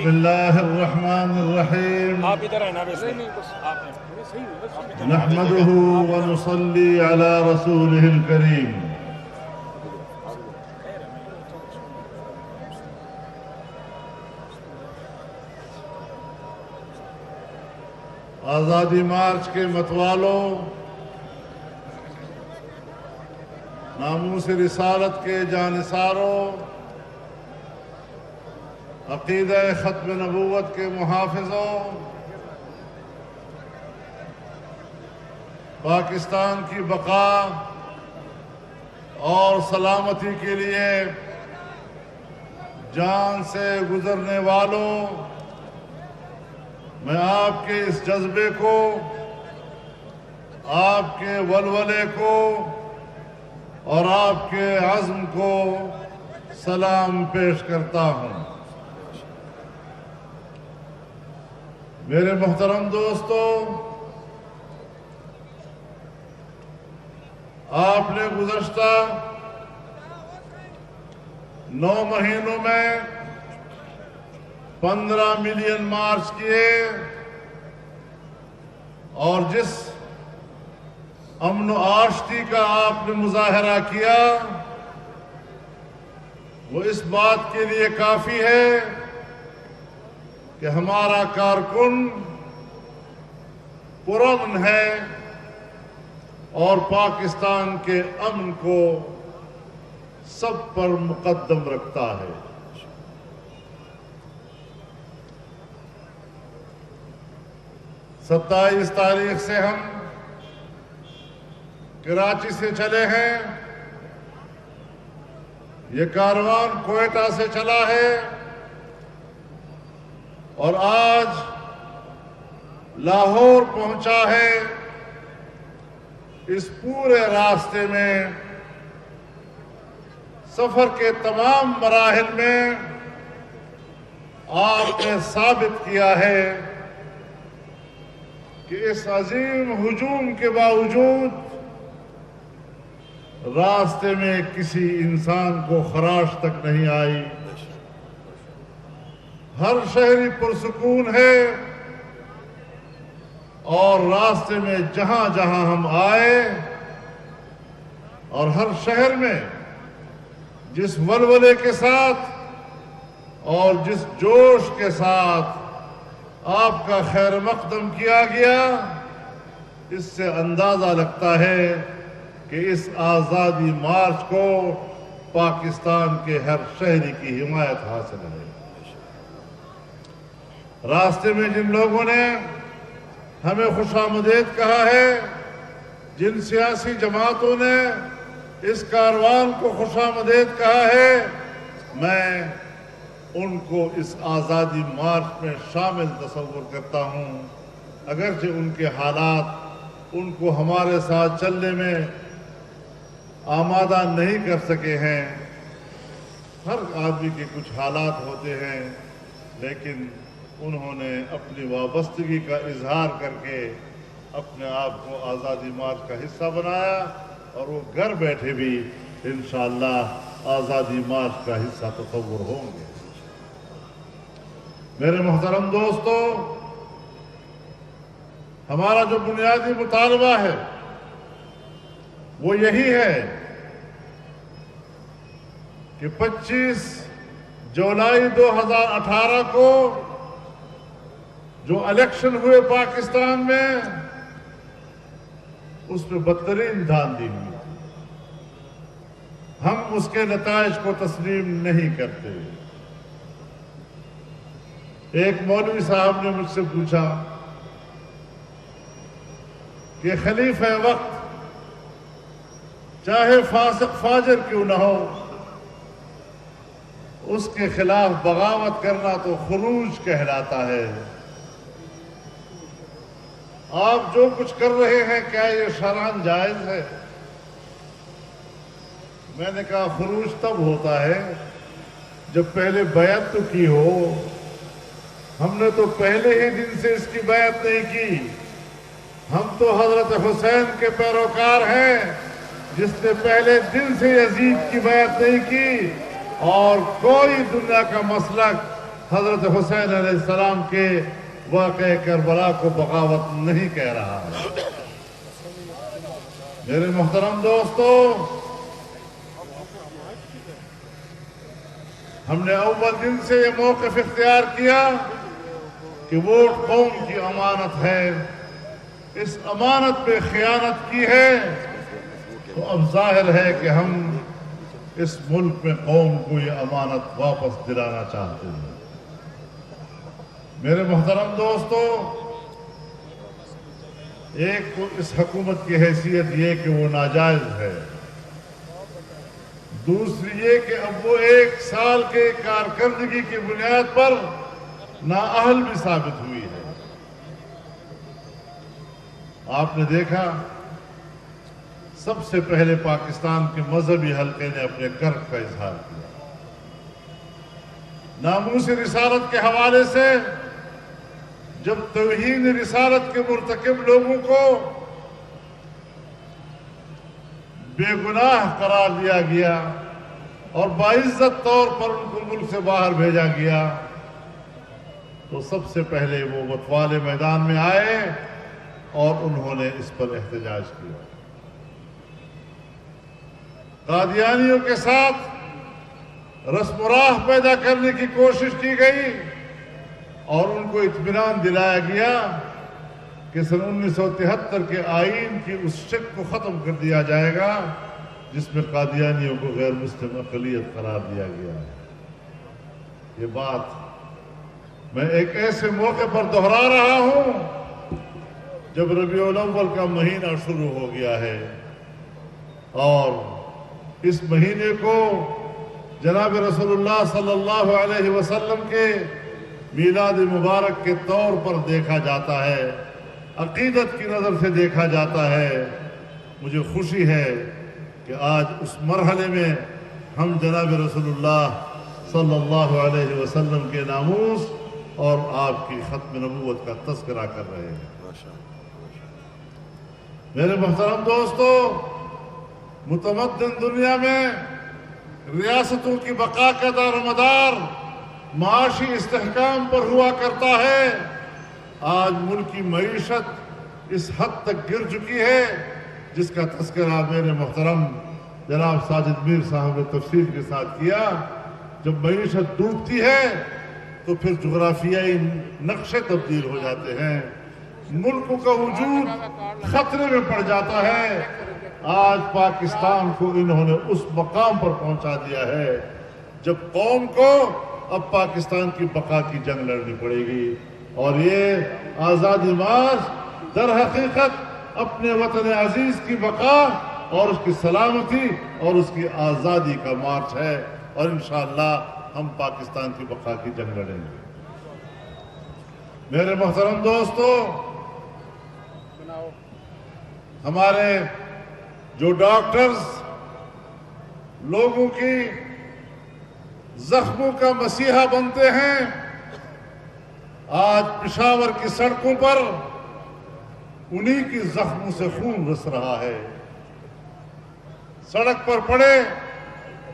بسم اللہ الرحمن الرحیم آپ ادھر ہیں نا ویسے نحمده ونصلي على رسوله الكريم آزادی مارچ کے متوالوں، ناموس رسالت کے جانثاروں، عقیدہ ختم نبوت کے محافظوں، پاکستان کی بقا اور سلامتی کے لیے جان سے گزرنے والوں، میں آپ کے اس جذبے کو، آپ کے ولولے کو اور آپ کے عزم کو سلام پیش کرتا ہوں۔ میرے محترم دوستو، آپ نے گزشتہ 9 مہینوں میں 15 ملین مارچ کیے اور جس امن و آشتی کا آپ نے مظاہرہ کیا وہ اس بات کے لیے کافی ہے کہ ہمارا کارکن پرامن ہے اور پاکستان کے امن کو سب پر مقدم رکھتا ہے۔ ستائیس تاریخ سے ہم کراچی سے چلے ہیں، یہ کاروان کوئٹہ سے چلا ہے اور آج لاہور پہنچا ہے۔ اس پورے راستے میں سفر کے تمام مراحل میں آپ نے ثابت کیا ہے کہ اس عظیم ہجوم کے باوجود راستے میں کسی انسان کو خراش تک نہیں آئی۔ ہر شہری پرسکون ہے اور راستے میں جہاں جہاں ہم آئے اور ہر شہر میں جس ولولے کے ساتھ اور جس جوش کے ساتھ آپ کا خیر مقدم کیا گیا، اس سے اندازہ لگتا ہے کہ اس آزادی مارچ کو پاکستان کے ہر شہری کی حمایت حاصل ہے۔ راستے میں جن لوگوں نے ہمیں خوش آمدید کہا ہے، جن سیاسی جماعتوں نے اس کاروان کو خوش آمدید کہا ہے، میں ان کو اس آزادی مارچ میں شامل تصور کرتا ہوں، اگرچہ ان کے حالات ان کو ہمارے ساتھ چلنے میں آمادہ نہیں کر سکے ہیں۔ ہر آدمی کے کچھ حالات ہوتے ہیں، لیکن انہوں نے اپنی وابستگی کا اظہار کر کے اپنے آپ کو آزادی مارچ کا حصہ بنایا اور وہ گھر بیٹھے بھی انشاءاللہ آزادی مارچ کا حصہ تصور ہوں گے۔ میرے محترم دوستو، ہمارا جو بنیادی مطالبہ ہے وہ یہی ہے کہ 25 جولائی 2018 کو جو الیکشن ہوئے پاکستان میں، اس میں بدترین دھاندلی ہوئی تھی۔ ہم اس کے نتائج کو تسلیم نہیں کرتے۔ ایک مولوی صاحب نے مجھ سے پوچھا کہ خلیفہ وقت چاہے فاسق فاجر کیوں نہ ہو، اس کے خلاف بغاوت کرنا تو خروج کہلاتا ہے۔ آپ جو کچھ کر رہے ہیں کیا یہ شرعاً جائز ہے؟ میں نے کہا خروج تب ہوتا ہے جب پہلے بیعت تو کی ہو۔ ہم نے تو پہلے ہی دن سے اس کی بیعت نہیں کی۔ ہم تو حضرت حسین کے پیروکار ہیں، جس نے پہلے دن سے یزید کی بیعت نہیں کی، اور کوئی دنیا کا مسلک حضرت حسین علیہ السلام کے واقعہ کربلا کو بغاوت نہیں کہہ رہا ہے۔ میرے محترم دوستو، ہم نے اول دن سے یہ موقف اختیار کیا کہ ووٹ قوم کی امانت ہے، اس امانت پہ خیانت کی ہے تو اب ظاہر ہے کہ ہم اس ملک میں قوم کو یہ امانت واپس دلانا چاہتے ہیں۔ میرے محترم دوستو، ایک تو اس حکومت کی حیثیت یہ کہ وہ ناجائز ہے، دوسری یہ کہ اب وہ 1 سال کے کارکردگی کی بنیاد پر نااہل بھی ثابت ہوئی ہے۔ آپ نے دیکھا سب سے پہلے پاکستان کے مذہبی حلقے نے اپنے کرب کا اظہار کیا، ناموس رسالت کے حوالے سے جب توہین رسالت کے مرتکب لوگوں کو بے گناہ قرار دیا گیا اور باعزت طور پر ان کو ملک سے باہر بھیجا گیا تو سب سے پہلے وہ متوالے میدان میں آئے اور انہوں نے اس پر احتجاج کیا۔ قادیانیوں کے ساتھ رسم و راہ پیدا کرنے کی کوشش کی گئی اور ان کو اطمینان دلایا گیا کہ سن 1973 کے آئین کی اس شک کو ختم کر دیا جائے گا جس میں قادیانیوں کو غیر مسلم اقلیت قرار دیا گیا ہے۔ یہ بات میں ایک ایسے موقع پر دہرا رہا ہوں جب ربیع الاول کا مہینہ شروع ہو گیا ہے اور اس مہینے کو جناب رسول اللہ صلی اللہ علیہ وسلم کے میلاد مبارک کے طور پر دیکھا جاتا ہے، عقیدت کی نظر سے دیکھا جاتا ہے۔ مجھے خوشی ہے کہ آج اس مرحلے میں ہم جناب رسول اللہ صلی اللہ علیہ وسلم کے ناموس اور آپ کی ختم نبوت کا تذکرہ کر رہے ہیں۔ میرے محترم دوستو، متمدن دنیا میں ریاستوں کی بقا کا دار و مدار معاشی استحکام پر ہوا کرتا ہے۔ آج ملک کی معیشت اس حد تک گر چکی ہے جس کا تذکرہ میرے محترم جناب ساجد میر صاحب نے تفصیل کے ساتھ کیا۔ جب معیشت ڈوبتی ہے تو پھر جغرافیائی نقشے تبدیل ہو جاتے ہیں، ملک کا وجود خطرے میں پڑ جاتا ہے۔ آج پاکستان کو انہوں نے اس مقام پر پہنچا دیا ہے جب قوم کو اب پاکستان کی بقا کی جنگ لڑنی پڑے گی، اور یہ آزادی مارچ در حقیقت اپنے وطن عزیز کی بقا اور اس کی سلامتی اور اس کی آزادی کا مارچ ہے، اور انشاءاللہ ہم پاکستان کی بقا کی جنگ لڑیں گے۔ میرے محترم دوستو، ہمارے جو ڈاکٹرز لوگوں کی زخموں کا مسیحا بنتے ہیں، آج پشاور کی سڑکوں پر انہی کی زخموں سے خون رس رہا ہے۔ سڑک پر پڑے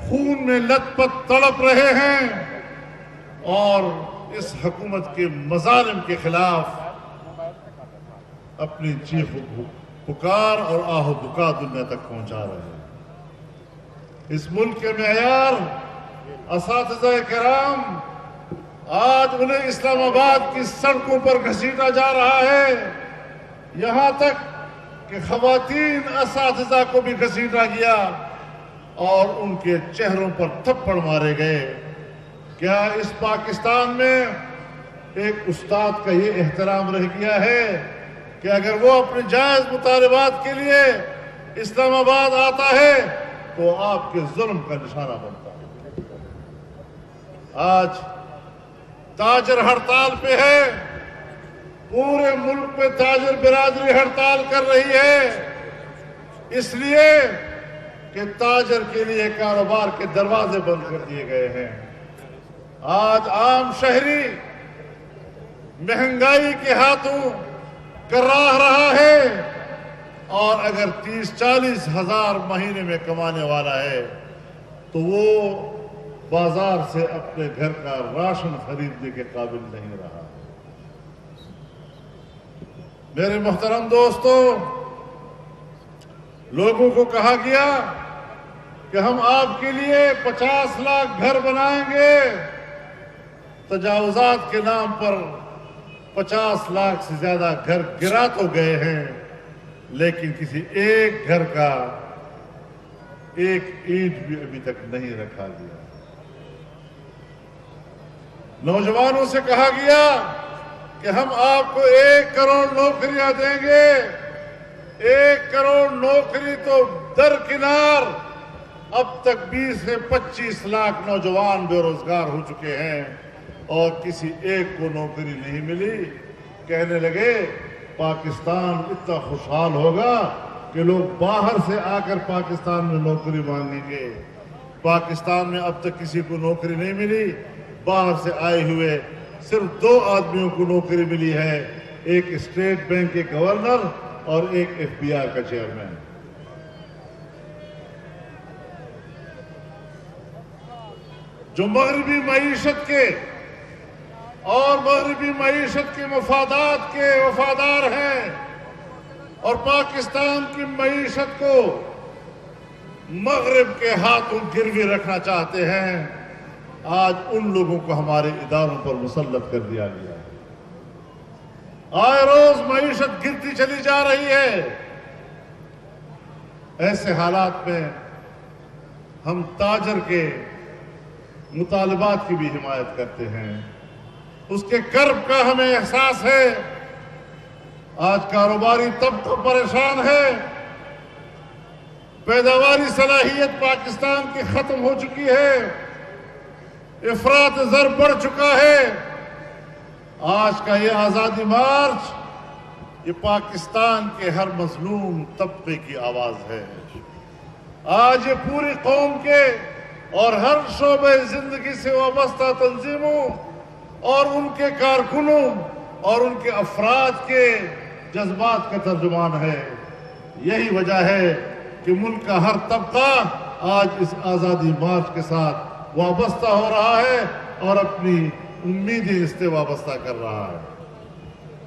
خون میں لت پت تڑپ رہے ہیں اور اس حکومت کے مظالم کے خلاف اپنی چیخ و پکار اور آہ و بکا دنیا تک پہنچا رہے ہیں۔ اس ملک کے معیار اساتذہ کرام آج انہیں اسلام آباد کی سڑکوں پر گھسیٹا جا رہا ہے، یہاں تک کہ خواتین اساتذہ کو بھی گھسیٹا گیا اور ان کے چہروں پر تھپڑ مارے گئے۔ کیا اس پاکستان میں ایک استاد کا یہ احترام رہ گیا ہے کہ اگر وہ اپنے جائز مطالبات کے لیے اسلام آباد آتا ہے تو آپ کے ظلم کا نشانہ بنتا ہے؟ آج تاجر ہڑتال پہ ہے، پورے ملک میں تاجر برادری ہڑتال کر رہی ہے، اس لیے کہ تاجر کے لیے کاروبار کے دروازے بند کر دیے گئے ہیں۔ آج عام شہری مہنگائی کے ہاتھوں کراہ رہا ہے، اور اگر 30-40 ہزار مہینے میں کمانے والا ہے تو وہ بازار سے اپنے گھر کا راشن خریدنے کے قابل نہیں رہا۔ میرے محترم دوستو، لوگوں کو کہا گیا کہ ہم آپ کے لیے 50 لاکھ گھر بنائیں گے۔ تجاوزات کے نام پر 50 لاکھ سے زیادہ گھر گرا تو گئے ہیں، لیکن کسی ایک گھر کا ایک اینٹ بھی ابھی تک نہیں رکھا گیا۔ نوجوانوں سے کہا گیا کہ ہم آپ کو 1 کروڑ نوکریاں دیں گے۔ 1 کروڑ نوکری تو درکنار، اب تک 20 سے 25 لاکھ نوجوان بے روزگار ہو چکے ہیں اور کسی ایک کو نوکری نہیں ملی۔ کہنے لگے پاکستان اتنا خوشحال ہوگا کہ لوگ باہر سے آ کر پاکستان میں نوکری مانگیں گے۔ پاکستان میں اب تک کسی کو نوکری نہیں ملی، باہر سے آئے ہوئے صرف 2 آدمیوں کو نوکری ملی ہے، ایک اسٹیٹ بینک کے گورنر اور ایک FBI کا چیئرمین۔ جو مغربی معیشت کے اور مغربی معیشت کے مفادات کے وفادار ہیں اور پاکستان کی معیشت کو مغرب کے ہاتھوں گروی رکھنا چاہتے ہیں، آج ان لوگوں کو ہمارے اداروں پر مسلط کر دیا گیا ہے۔ آئے روز معیشت گرتی چلی جا رہی ہے۔ ایسے حالات میں ہم تاجر کے مطالبات کی بھی حمایت کرتے ہیں، اس کے کرب کا ہمیں احساس ہے۔ آج کاروباری طبقہ پریشان ہے، پیداواری صلاحیت پاکستان کی ختم ہو چکی ہے، افراط زر بڑھ چکا ہے۔ آج کا یہ آزادی مارچ یہ پاکستان کے ہر مظلوم طبقے کی آواز ہے۔ آج یہ پوری قوم کے اور ہر شعبے زندگی سے وابستہ تنظیموں اور ان کے کارکنوں اور ان کے افراد کے جذبات کا ترجمان ہے۔ یہی وجہ ہے کہ ملک کا ہر طبقہ آج اس آزادی مارچ کے ساتھ وابستہ ہو رہا ہے اور اپنی امیدیں اس سے وابستہ کر رہا ہے۔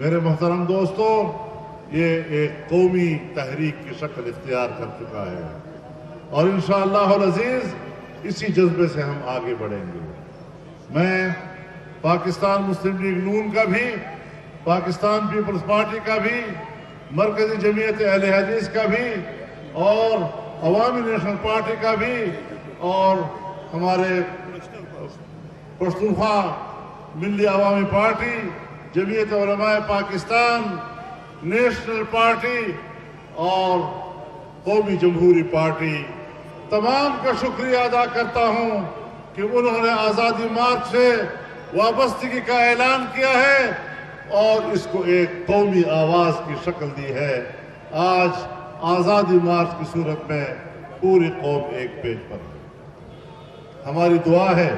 میرے محترم دوستو، یہ ایک قومی تحریک کی شکل اختیار کر چکا ہے اور انشاءاللہ العزیز اسی جذبے سے ہم آگے بڑھیں گے۔ میں پاکستان مسلم لیگ نون کا بھی، پاکستان پیپلز پارٹی کا بھی، مرکزی جمعیت اہل حدیث کا بھی اور عوامی نیشنل پارٹی کا بھی اور ہمارے پشتونخوا ملی عوامی پارٹی، جمعیت علماء پاکستان، نیشنل پارٹی اور قومی جمہوری پارٹی، تمام کا شکریہ ادا کرتا ہوں کہ انہوں نے آزادی مارچ سے وابستگی کا اعلان کیا ہے اور اس کو ایک قومی آواز کی شکل دی ہے۔ آج آزادی مارچ کی صورت میں پوری قوم ایک پیج پر ہے۔ ہماری دعا ہے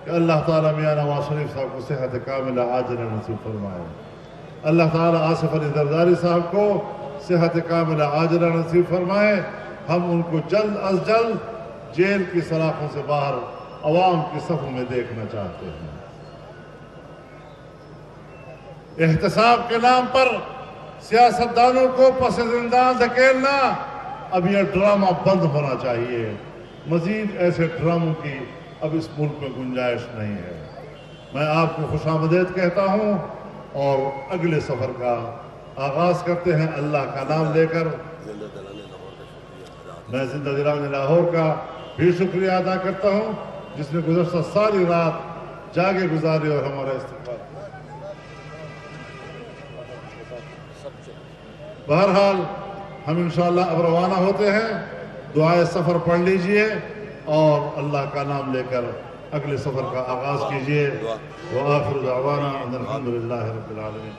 کہ اللہ تعالیٰ میاں نواز شریف صاحب کو صحت کاملہ عاجلہ نصیب فرمائے، اللہ تعالیٰ آصف علی زرداری صاحب کو صحت کاملہ عاجلہ نصیب فرمائے۔ ہم ان کو جلد از جلد جیل کی سلاخوں سے باہر عوام کی صفوں میں دیکھنا چاہتے ہیں۔ احتساب کے نام پر سیاستدانوں کو پس زندان دھکیلنا، اب یہ ڈرامہ بند ہونا چاہیے۔ مزید ایسے ڈراموں کی اب اس ملک میں گنجائش نہیں ہے۔ میں آپ کو خوش آمدید کہتا ہوں اور اگلے سفر کا آغاز کرتے ہیں اللہ کا نام لے کر۔ میں زندہ دلان لاہور کا بھی شکریہ ادا کرتا ہوں جس نے گزشتہ ساری رات جاگے گزارے اور ہمارا استقبال۔ بہرحال ہم انشاءاللہ اب روانہ ہوتے ہیں، دعائے سفر پڑھ لیجئے اور اللہ کا نام لے کر اگلے سفر کا آغاز کیجئے۔ وآخر دعوانا ان الحمد للہ رب العالمین۔